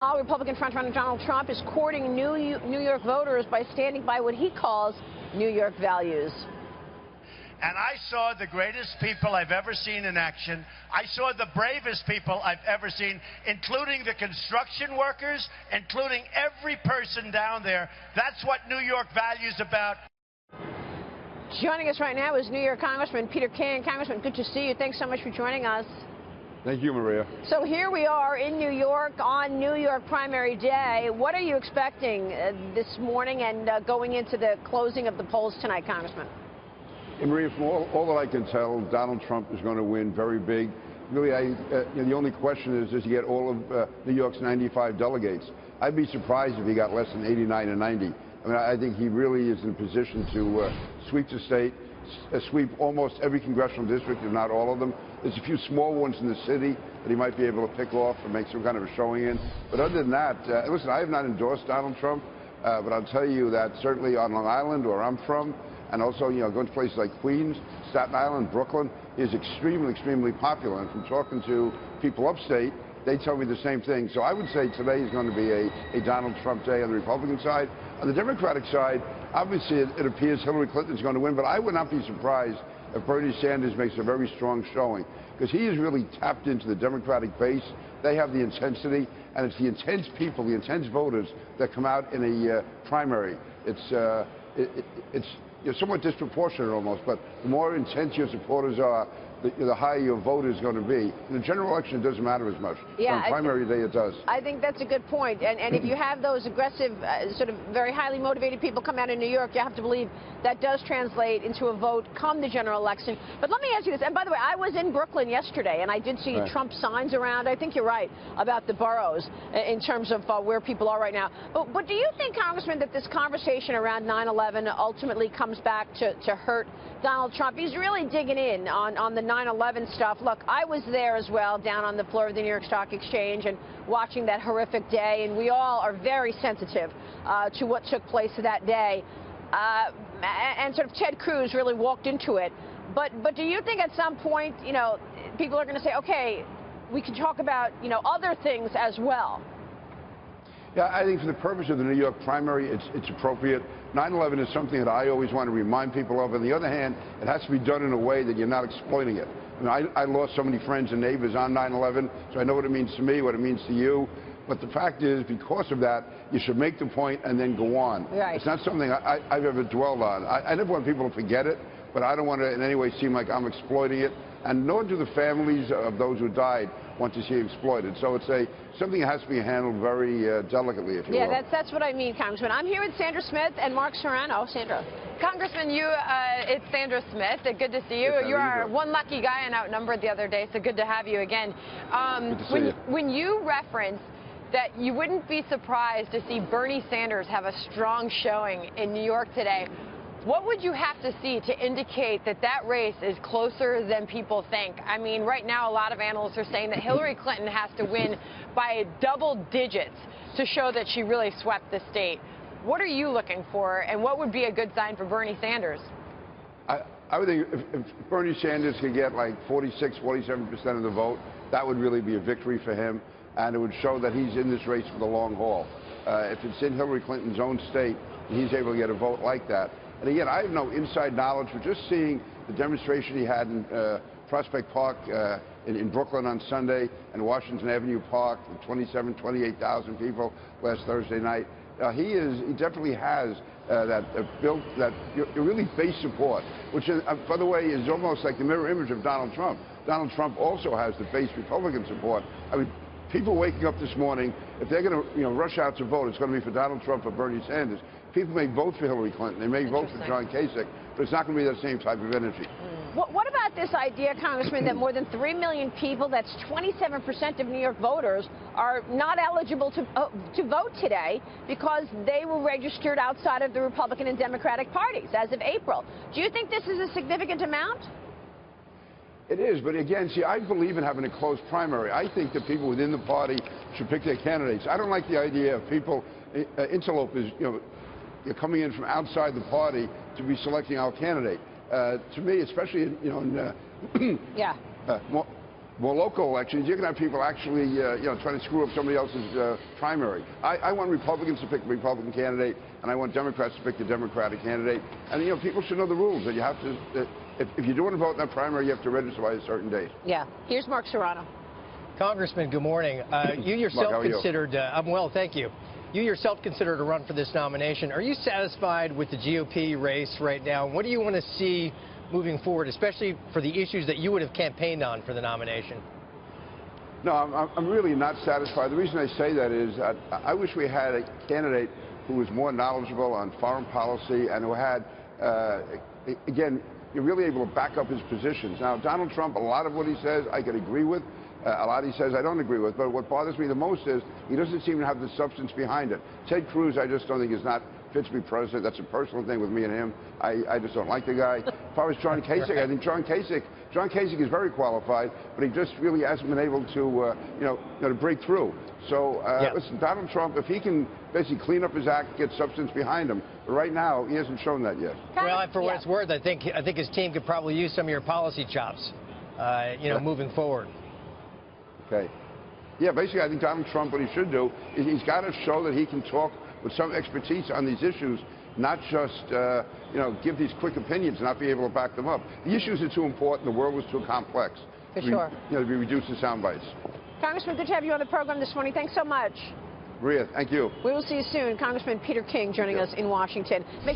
Republican frontrunner Donald Trump is courting New York voters by standing by what he calls New York values. And I saw the greatest people I've ever seen in action. I saw the bravest people I've ever seen, including the construction workers, including every person down there. That's what New York values about. Joining us right now is New York Congressman Peter King. Congressman, good to see you. Thanks so much for joining us. Thank you, Maria. So here we are in New York on New York primary day. What are you expecting this morning and going into the closing of the polls tonight, Congressman? Maria, from all that I can tell, Donald Trump is going to win very big. Really, the only question is, does he get all of New York's 95 delegates? I'd be surprised if he got less than 89 or 90. I mean, I think he really is in a position to sweep the state, sweep almost every congressional district, if not all of them. There's a few small ones in the city that he might be able to pick off and make some kind of a showing in. But other than that, listen, I have not endorsed Donald Trump, but I'll tell you that certainly on Long Island, where I'm from, and also, going to places like Queens, Staten Island, Brooklyn, is extremely, extremely popular. And from talking to people upstate, they tell me the same thing. So I would say today is going to be a Donald Trump day on the Republican side. On the Democratic side, obviously it appears Hillary Clinton is going to win, but I would not be surprised if Bernie Sanders makes a very strong showing, because he is really tapped into the Democratic base. They have the intensity, and it's the intense people, the intense voters that come out in a primary. It's somewhat disproportionate almost, but the more intense your supporters are, the higher your vote is going to be. In the general election, it doesn't matter as much. Yeah, on primary day, it does. I think that's a good point. And if you have those aggressive, sort of very highly motivated people come out in New York, you have to believe that does translate into a vote come the general election. But let me ask you this. And by the way, I was in Brooklyn yesterday, and I did see Trump signs around. I think you're right about the boroughs in terms of where people are right now. But do you think, Congressman, that this conversation around 9/11 ultimately comes back to hurt Donald Trump? He's really digging in on the 9/11 stuff. Look, I was there as well, down on the floor of the New York Stock Exchange and watching that horrific day, and we all are very sensitive to what took place that day. And sort of Ted Cruz really walked into it. But do you think at some point, people are going to say, okay, we can talk about, other things as well? Yeah, I think for the purpose of the New York primary, it's appropriate. 9/11 is something that I always want to remind people of. On the other hand, it has to be done in a way that you're not exploiting it. I lost so many friends and neighbors on 9/11, so I know what it means to me, what it means to you. But the fact is, because of that, you should make the point and then go on. Right. It's not something I've ever dwelled on. I never want people to forget it, but I don't want to in any way seem like I'm exploiting it. And nor do the families of those who died want to see it exploited. So it's something that has to be handled very delicately, if you will. Yeah, that's what I mean, Congressman. I'm here with Sandra Smith and Mark Serrano. Sandra. Congressman, it's Sandra Smith. Good to see you. Yes, you are one lucky guy and outnumbered the other day, so good to have you again. Good to see you. When you reference that you wouldn't be surprised to see Bernie Sanders have a strong showing in New York today, what would you have to see to indicate that that race is closer than people think? I mean, right now, a lot of analysts are saying that Hillary Clinton has to win by double digits to show that she really swept the state. What are you looking for, and what would be a good sign for Bernie Sanders? I would think if Bernie Sanders could get like 46, 47% of the vote, that would really be a victory for him, and it would show that he's in this race for the long haul. If it's in Hillary Clinton's own state, and he's able to get a vote like that. And again, I have no inside knowledge, but just seeing the demonstration he had in Prospect Park in Brooklyn on Sunday and Washington Avenue Park, 28,000 people last Thursday night, he definitely has that really base support, which, by the way, is almost like the mirror image of Donald Trump. Donald Trump also has the base Republican support. I mean, people waking up this morning, if they're going to rush out to vote, it's going to be for Donald Trump or Bernie Sanders. People may vote for Hillary Clinton, they may vote for John Kasich, but it's not going to be that same type of energy. What about this idea, Congressman, that more than 3 million people, that's 27% of New York voters, are not eligible to vote today because they were registered outside of the Republican and Democratic parties as of April? Do you think this is a significant amount? It is, but again, see, I believe in having a close primary. I think that people within the party should pick their candidates. I don't like the idea of people, interlopers, you're coming in from outside the party to be selecting our candidate. To me, especially in more local elections, you can have people actually, trying to screw up somebody else's primary. I want Republicans to pick a Republican candidate, and I want Democrats to pick the Democratic candidate. And, people should know the rules. That you have to, if you do want to vote in that primary, you have to register by a certain date. Yeah. Here's Mark Serrano. Congressman, good morning. You yourself Mark, considered, I'm well, thank you. You yourself considered a run for this nomination. Are you satisfied with the GOP race right now? What do you want to see moving forward, especially for the issues that you would have campaigned on for the nomination? No, I'm really not satisfied. The reason I say that is I wish we had a candidate who was more knowledgeable on foreign policy and who had, again, you're really able to back up his positions. Now, Donald Trump, a lot of what he says I could agree with. A lot he says I don't agree with. But what bothers me the most is he doesn't seem to have the substance behind it. Ted Cruz, I just don't think is not fit to be president. That's a personal thing with me and him. I just don't like the guy. As far as John Kasich, I think John Kasich is very qualified, but he just really hasn't been able to, to break through. So, listen, Donald Trump, if he can basically clean up his act, get substance behind him, but right now he hasn't shown that yet. Well, for what it's worth, I think his team could probably use some of your policy chops, moving forward. Okay. Yeah, basically, I think Donald Trump, what he should do is he's got to show that he can talk with some expertise on these issues, not just, give these quick opinions and not be able to back them up. The issues are too important. The world was too complex. For sure. To be reduced to sound bites. Congressman, good to have you on the program this morning. Thanks so much. Maria, thank you. We will see you soon. Congressman Peter King joining us in Washington.